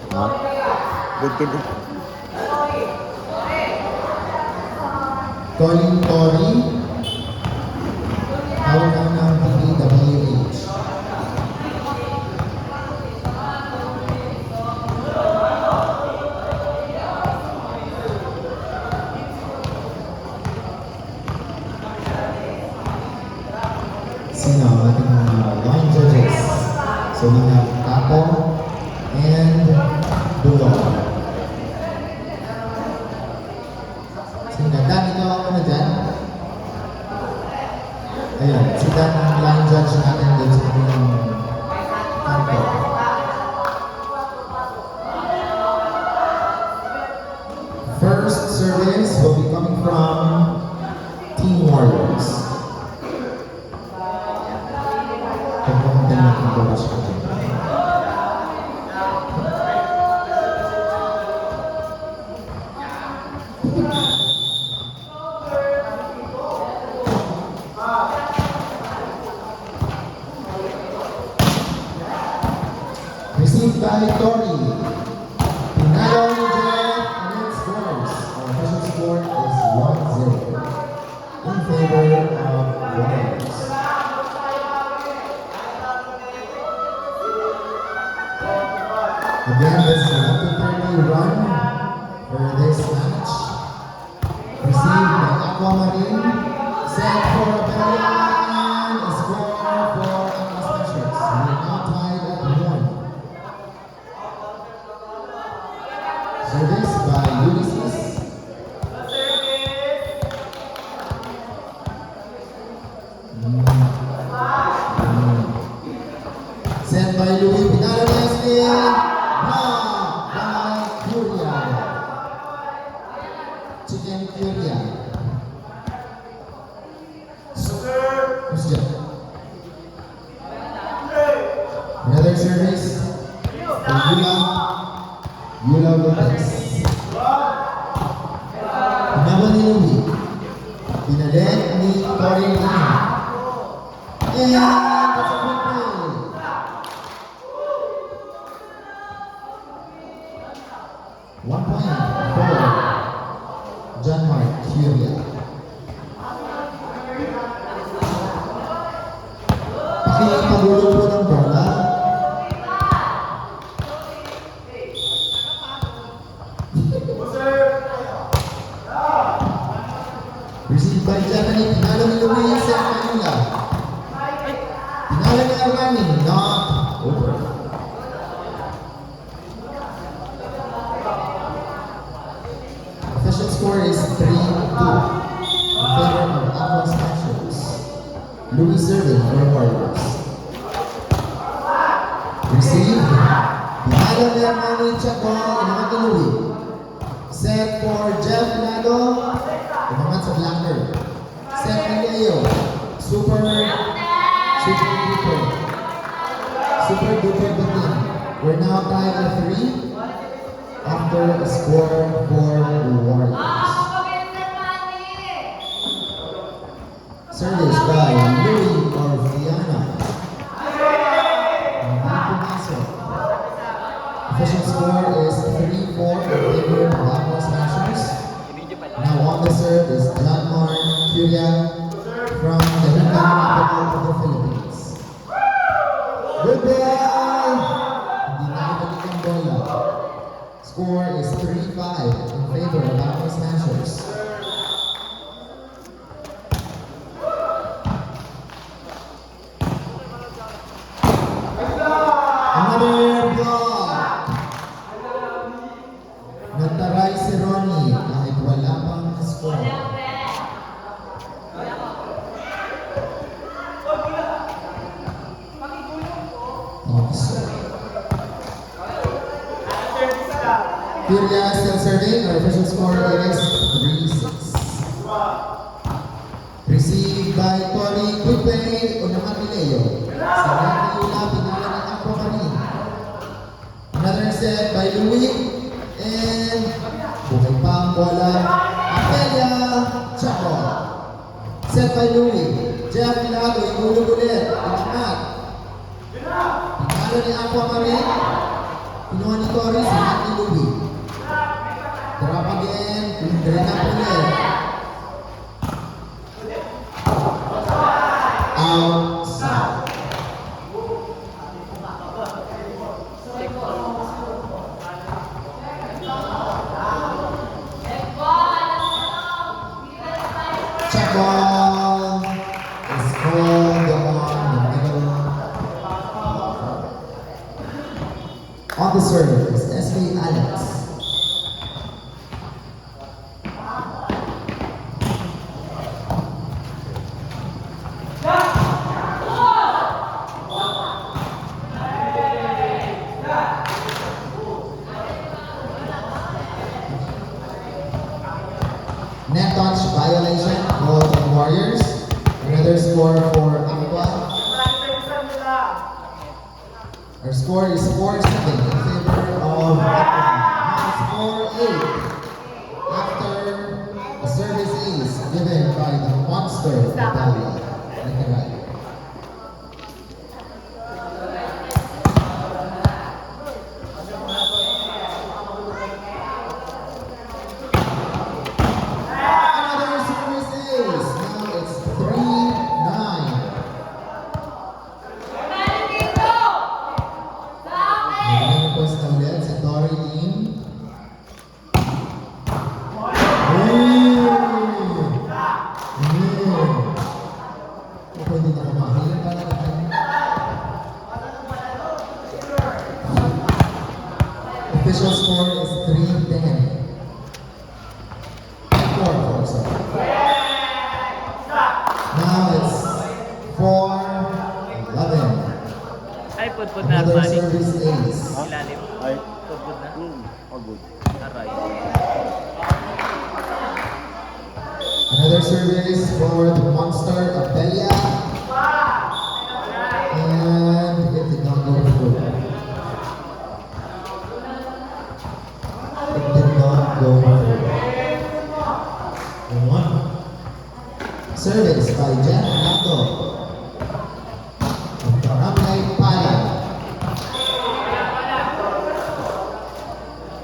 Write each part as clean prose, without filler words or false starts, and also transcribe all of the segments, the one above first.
Ha? Good to do. Colin Tori, hawak ang ng PPWH. Sino ang ating line judges? So we have Capo and Bulog. Sino? Dan, ikaw ang ano dyan? Ayan, si Dan ang line judge natin dun sa kanyang kanto. First service will be coming from Team Warriors. Pagpapunta natin ang bawas ko dyan. Received by Tori. Pinalo ni Jeff and its scores. Our official score is 1-0 in favor of Warriors. Again, this is an up to 30 run for this match. Received by Aquamarine. Set for a Belian. A score for Aqua Specials. We are now tied at 1. Service by Ulysses. Sent by Louis. Pinalo ni Esli. By Curia. Chicken Curia. Who's that? Another service. Yula Lopez. Pinabal ni Louis. Pinalit ni Corin Lim. And that's a good play. One point for John Mark Curia. Pakipagulo po ng bola. Received by Japanese. Pinalo ni Luis sa Manila. Pinalo ni Armani. Not over. Official score is 3-2 in favor of Aqua Specials. Louis serving for Warriors. Received. Pinalo ni Armani Chaco. Inaman ni Louis. Set for Jeff Pinalo. Inaman sa blocker. Set ni Leo. Super duper bitin. We're now tied at 3 after a score for Warriors. Service by Louis or Viana. Official score is 3-4 in favor of Aqua Smashers. Now on the serve is John Mark Curia from the Hingam capital of the Philippines. Good ball! Hindi na ibalik ang bola. Score is 3-5 in favor of Aqua Smashers. Another block. Nataray si Ronnie kahit wala pang score. Curia still serving. Our official score is 3-6. Received by Tori. Quick play. Unaman ni Leo. Sa natin yung pinala ng Aquamarine. Another set by Louis. And buhay pa ang bola. Apelia Chaco. Set by Louis. Jeff Milado. Ihulog ulit. Pinangat. Pinalo ni Aquamarine. Pinuha ni Tori. Recap ulit. Outside. Check ball is called on the middle. On the serve is SK Alex. Net touch violation called on Warriors. Another score for Aqua. Our score is 4-7 in favor of Aqua. Now score 8 after a service ace given by the monster Italia. Another service ace. Now it's 3-9. Request na ulit si Tori Lin. Pwede na kumahalin pa natin. Official score is 3-10. 4, sorry. Now it's 4-11. Ay, pudpud na Another Armani. service ace. Ilalim. Ay, Pudpud na. all good. Aray. Another service for the monster Abelia. And it did not go through. It did not go through. And one. Service by Jen Nato. Of Barangay Palay.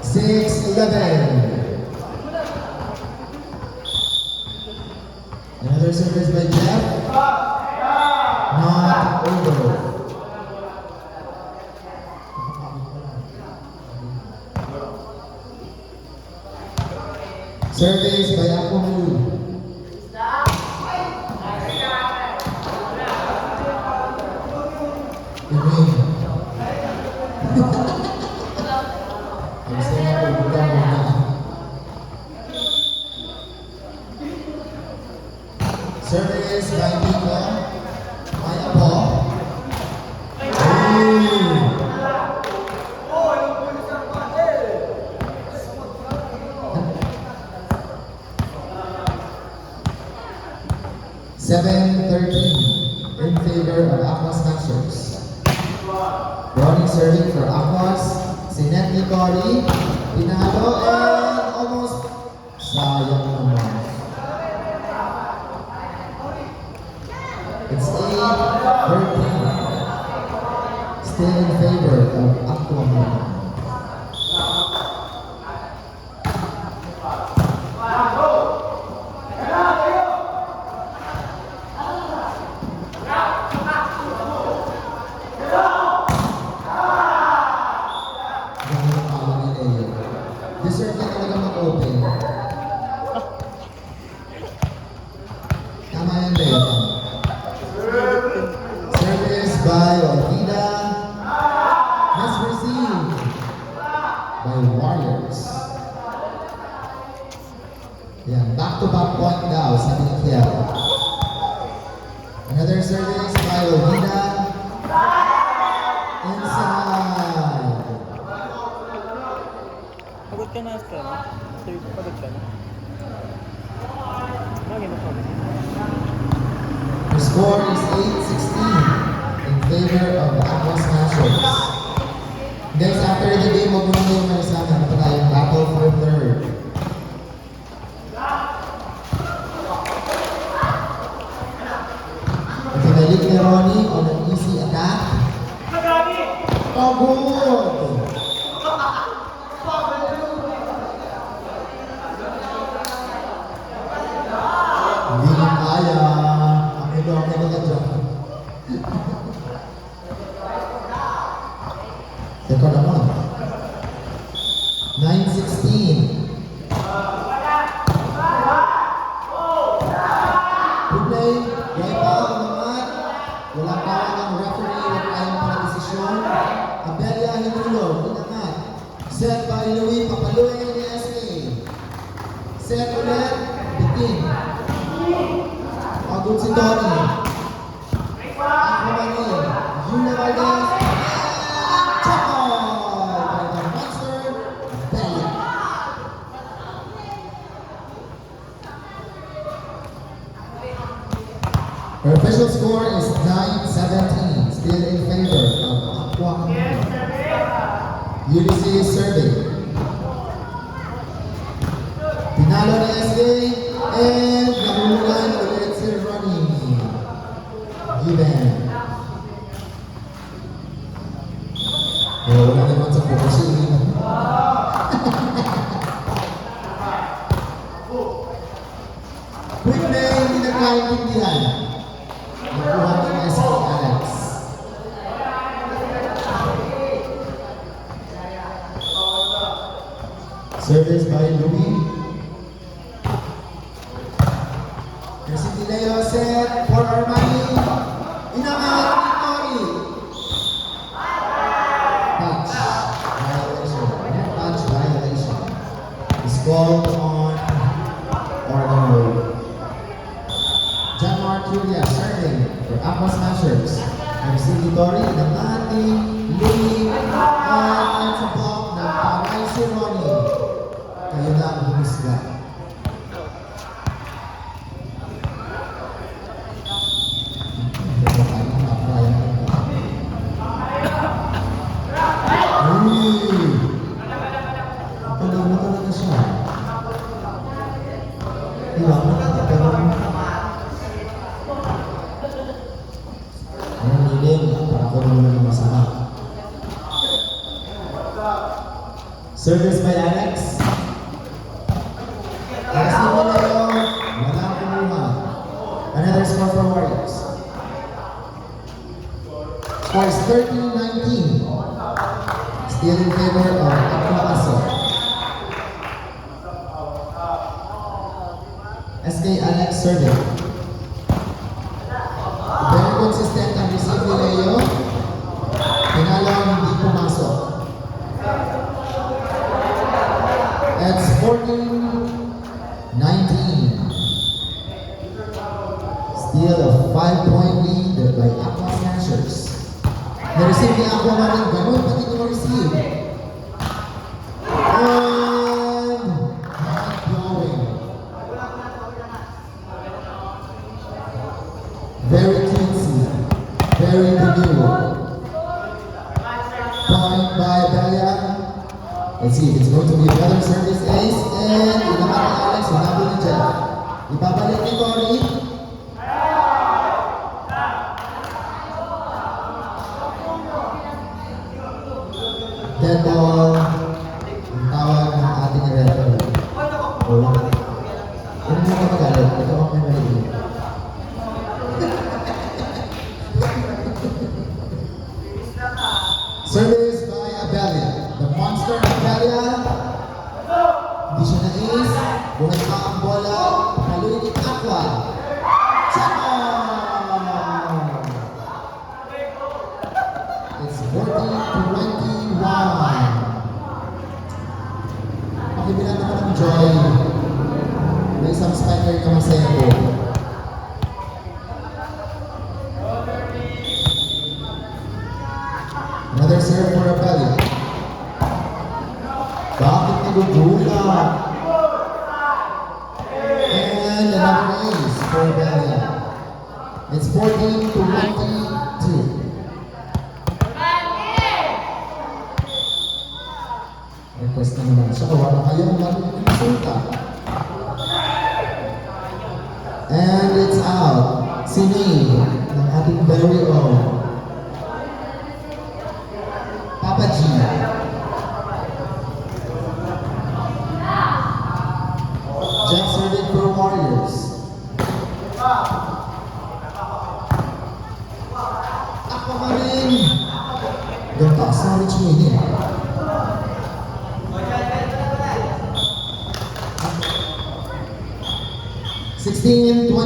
6-11. Another service by Jeff. Not over. Service by Aquamulu. Service by Nico. By Apo. $7-13 in favor of Aqua Smashers. Ronnie serving for Aquas. Sinet Nicori. Pinalo and almost sayang naman. It's 8-13. Still in favor of Aquaman. Deserve na talaga mag-open. Tama yan, Leo. Service by Olvida. Has received by Warriors. Yan, back-to-back point daw, sabi ni Kiel. Another service by Olvida. Inside. Pagod ka na, Astra, no? Pagod ka na. Lagi mo pagod. The score is 8-16 in favor of the Aqua Smashers. Guys, after the game, wag mo na yung marisama. Ano pa tayong battle for third. Pinalik ni Ronnie on an easy attack. Pagod! pa naman. 9-16. Good play. Right pa ako naman. Walang tawag ang referee. Huwag tayong panagdesisyon. Abelia Hinulo. Inangat. Set by Louie. Papaluin ni SK. Set ulit. Bitin. Agad si Tony. Ako Manin. Yuna Valdez. Chokoy! By the monster. Abelia. Her official score is 9-17, still in favor of Aqua Ulysses serving. Pinalo ni SK and nahulugan ulit si Ronnie. Given. Wala naman sa focusing. Quick play, hindi nagkaintindihan. Nakuha ni SK Alex. Service by Louie. City Leo set for Armani. Inangat ni Tori. Touch violation. Touch violation. Is called on Oregon Road. John Mark Julia serving for Aqua Smashers. City Tori. Inangat ni Louie. And sa block ng Paray si Ronnie. Kayo na ang humusga. Pagano talaga siya. Iwan mo natin pero ang nilim, para ko naman ng masama. Service by Alex. Alex Nicoleo, walang kumuha. Another score for Warriors. Score is 13-19. Still in favor of Aqua. SK Alex serving. Very consistent ang receive ni Leo. Pinalo hindi pumasok. It's 14-19. Still a 5-point lead by Aqua Smashers. Na-receive ni Aqua Manin, ganun pati ito ma-receive. And mind-blowing. Very cutesy. Very demure. Point by Belia. Let's see if it's going to be another service ace. And inaman ni Alex, hinabol ni Jeff. Ibabalik ni Cory. Dead ball. Ang tawag ng ating referee. Wala. Huwag mo ka magalit. Ito ang may maliit. Service by Abelia. The monster Abelia. Hindi siya na-ace. Buhay pa ang bola. Paluin ni Aqua. It's 14-21. Pakibilan naman ng Joy. May isang spiker ka masendo. Another serve for Abelia. Bakit nagugula? And another ace for Abelia. It's 14-22. Request na naman siya. Wala kayong mag-insulta. And it's out. Sini ng ating very own Papa G. Jeff serving for Warriors. Aqua Marin. Ganda sa Rich Mini.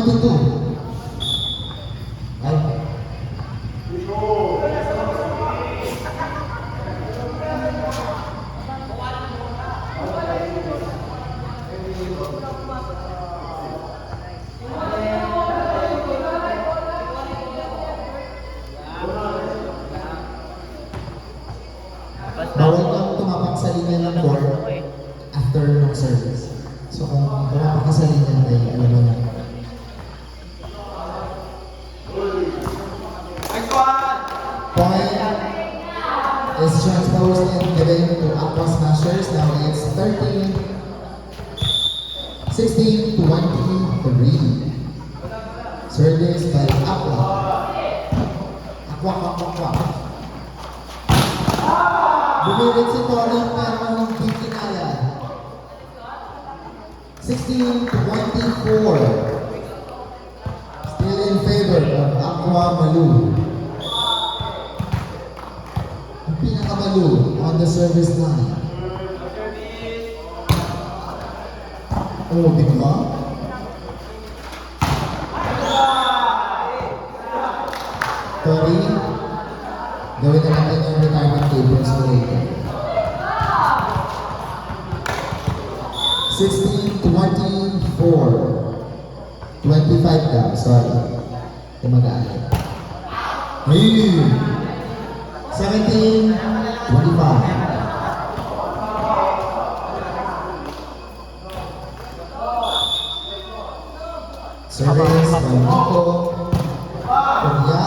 16-22. Right. Basta Bawal kang tumapak sa linya ng court ako eh. after ng service. So kung tumapak ka sa linya ay alam mo na. Point is transposed and given to Aqua Smashers. Now it's 16-23. Service by Aqua. Aqua. Bumilit si Tori pero hindi kinaya. 16-24. Still in favor of Aqua Malu. Ang pinaka-Malu on the service line. Oh, di ba? Tori, gawin na natin yung retirement tables mo later. 16-24. 25 daw, sorry. Tumagaan. Ayun! 17-25. Service by Nico. Korea.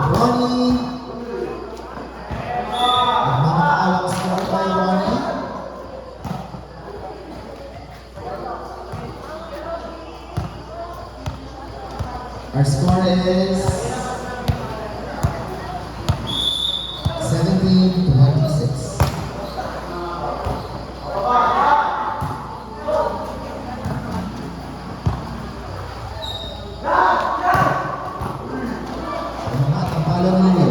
Ronnie. Nagmamakaawang score by Ronnie. Our score is 17-26. Tampalo ninyo.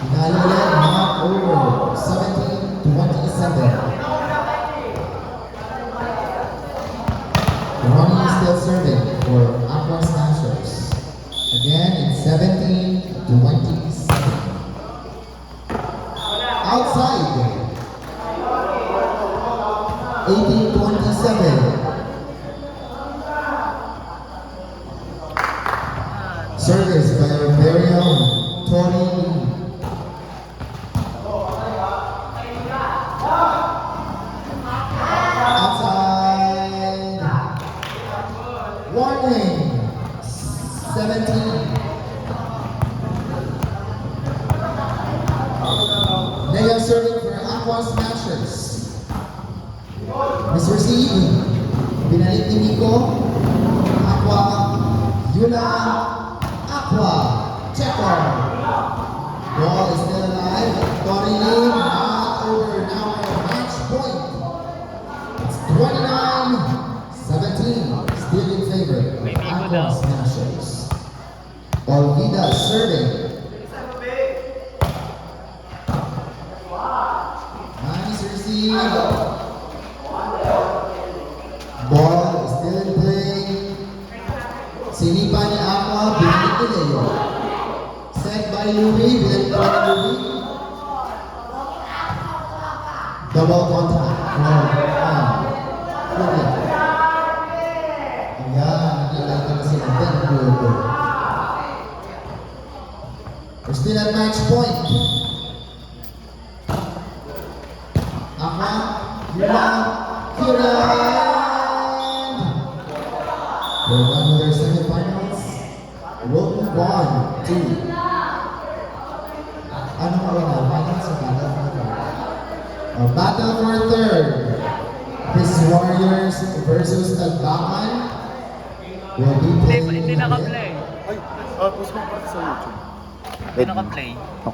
Pinalo ulit, knock over. 17-27. Ronnie is still serving for Aqua Smashers. Again, it's 17-27. Outside. 18-27. Service by our very own Tony Lee. Outside. Warning. 17. They are serving for Aqua Smashers. Miss Receive. Binalik ni Nico. Aqua. Yuna. Aqua. Checker. Ball is still alive. Tori Lee. Not over. Now a match point. It's 29-17. Still in favor of May bigo Aqua daw. Smashers. Olvida serving. Nice receive. Ball is still in play. Sinipa ni Aqua, binalik ni Leo. Set by Louie, binalik pa ni Louie. Double contact. Louie. Ayan, nakilala ka kasi natin. Good. We're still at match point. Aqua, Yuna, Kiran. We're done with our semifinals. We'll move on to ano ka ba? Finals or battle for third? Battle for third. This Warriors versus Tagbakan will be playing Hindi naka-play. Ay, post mo pa sa YouTube. Hindi naka-play.